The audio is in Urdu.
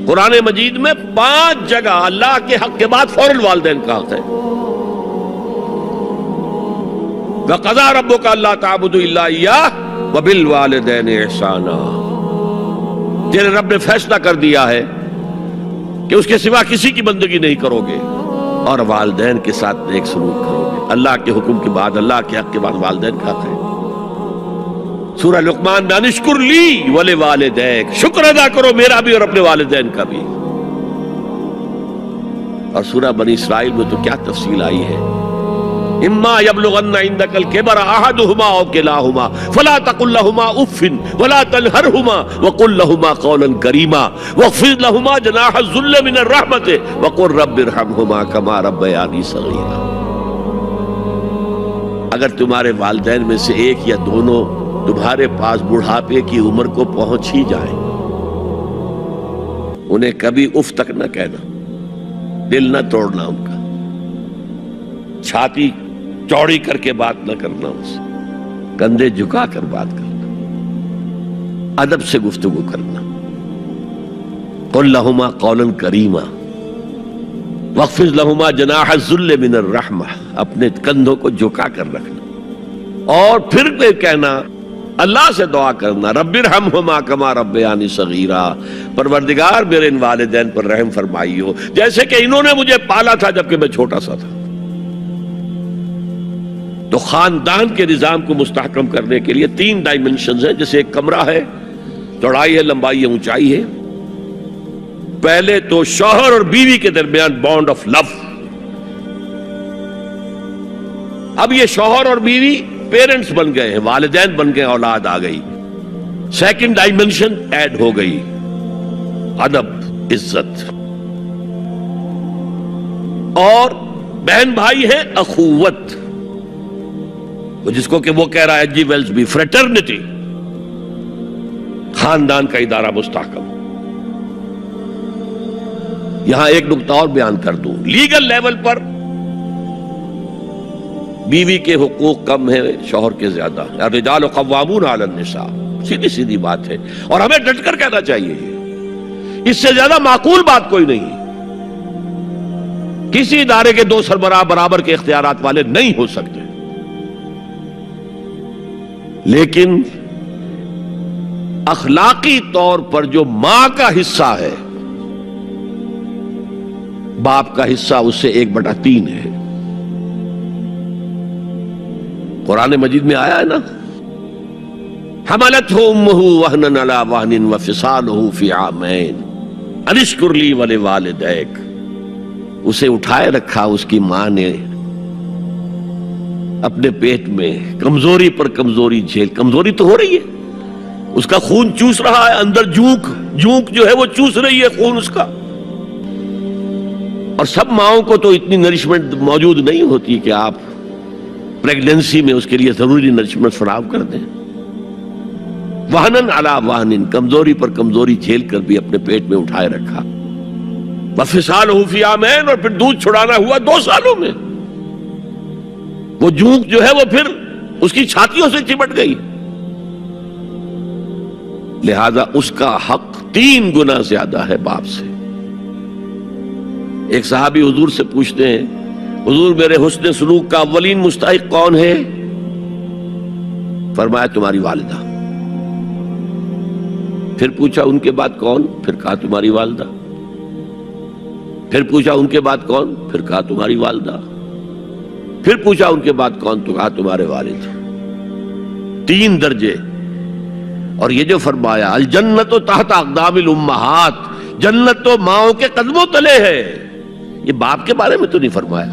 قرآن مجید میں 5 جگہ اللہ کے حق کے بعد فوراً والدین کا حق ہے. وَقَضَىٰ رَبُّكَ أَلَّا تَعْبُدُوا إِلَّا إِيَّاهُ وَبِالْوَالِدَيْنِ إِحْسَانًا. تیرے رب نے فیصلہ کر دیا ہے کہ اس کے سوا کسی کی بندگی نہیں کرو گے اور والدین کے ساتھ نیک سلوک کرو گے. اللہ کے حکم کے بعد، اللہ کے حق کے بعد والدین کا حق ہے. سورہ لقمان میں انشکر لی ولوالدیک، شکر ادا کرو میرا بھی اور اپنے والدین کا بھی. اور سورہ بنی اسرائیل میں تو کیا تفصیل آئی ہے. اما یبلغن عندک الکبر احدہما او کلاہما فلا تقل لہما اف ولا تنہرہما وقل لہما قولا کریما واخفض لہما جناح الذل من الرحمۃ وقل رب ارحمہما کما ربیانی صغیرا. اگر تمہارے والدین میں سے ایک یا دونوں تمہارے پاس بڑھاپے کی عمر کو پہنچ ہی جائیں، انہیں کبھی اف تک نہ کہنا، دل نہ توڑنا ان کا، چھاتی چوڑی کر کے بات نہ کرنا، ان سے کندھے جھکا کر بات کرنا، ادب سے گفتگو کرنا. قل لہما قولا کریما واخفض لہما جناح الذل من الرحمہ، اپنے کندھوں کو جھکا کر رکھنا. اور پھر کہنا، اللہ سے دعا کرنا، رب ارحمہما کما ربیانی صغیرا، پروردگار میرے ان والدین پر رحم فرمائیو جیسے کہ انہوں نے مجھے پالا تھا جبکہ میں چھوٹا سا تھا. تو خاندان کے نظام کو مستحکم کرنے کے لیے 3 ڈائمنشنز ہیں. جیسے ایک کمرہ ہے، چوڑائی ہے، لمبائی ہے، اونچائی ہے. پہلے تو شوہر اور بیوی کے درمیان بانڈ آف لو. اب یہ شوہر اور بیوی پیرنٹس بن گئے ہیں، والدین بن گئے، اولاد آ گئی. سیکنڈ ڈائمنشن ایڈ ہو گئی، ادب، عزت. اور بہن بھائی ہے، اخوت، جس کو کہ وہ کہہ رہا ہے جی ویلز بھی فریٹرنٹی. خاندان کا ادارہ مستحکم. یہاں ایک نقطہ اور بیان کر دوں. لیگل لیول پر بیوی کے حقوق کم ہیں، شوہر کے زیادہ. الرجال قوامون علی النساء، سیدھی سیدھی بات ہے، اور ہمیں ڈٹ کر کہنا چاہیے. اس سے زیادہ معقول بات کوئی نہیں. کسی ادارے کے 2 سربراہ برابر کے اختیارات والے نہیں ہو سکتے. لیکن اخلاقی طور پر جو ماں کا حصہ ہے، باپ کا حصہ اس سے 1/3 ہے. قرآن مجید میں آیا ہے نا، حملتہ امہ وہنا علی وہن وفصالہ فی عامین ان اشکر لی ولوالدیک. اسے اٹھائے رکھا اس کی ماں نے اپنے پیٹ میں، کمزوری پر کمزوری جھیل. کمزوری تو ہو رہی ہے، اس کا خون چوس رہا ہے اندر، جھونک جو ہے وہ چوس رہی ہے خون اس کا. اور سب ماؤں کو تو اتنی نرشمنٹ موجود نہیں ہوتی کہ آپ پریگننسی میں اس کے لیے ضروری نرشمنٹ فراہم کر دیں. وہنن علی وہن، کمزوری پر کمزوری جھیل کر بھی اپنے پیٹ میں اٹھائے رکھا. وفصالہ فی عامین، اور پھر دودھ چھڑانا ہوا 2 سالوں میں. وہ جھونک جو ہے وہ پھر اس کی چھاتیوں سے چمٹ گئی. لہذا اس کا حق 3 گنا زیادہ ہے باپ سے. ایک صحابی حضور سے پوچھتے ہیں، حضور میرے حسن سلوک کا اولین مستحق کون ہے؟ فرمایا تمہاری والدہ. پھر پوچھا ان کے بعد کون؟ پھر کہا تمہاری والدہ. پھر پوچھا ان کے بعد کون؟ پھر کہا تمہاری والدہ. پھر پوچھا ان کے بعد کون؟ تو کہا تمہارے والد. 3 درجے. اور یہ جو فرمایا الجنت تحت اقدام الامہات، جنت تو ماؤں کے قدموں تلے ہے، یہ باپ کے بارے میں تو نہیں فرمایا.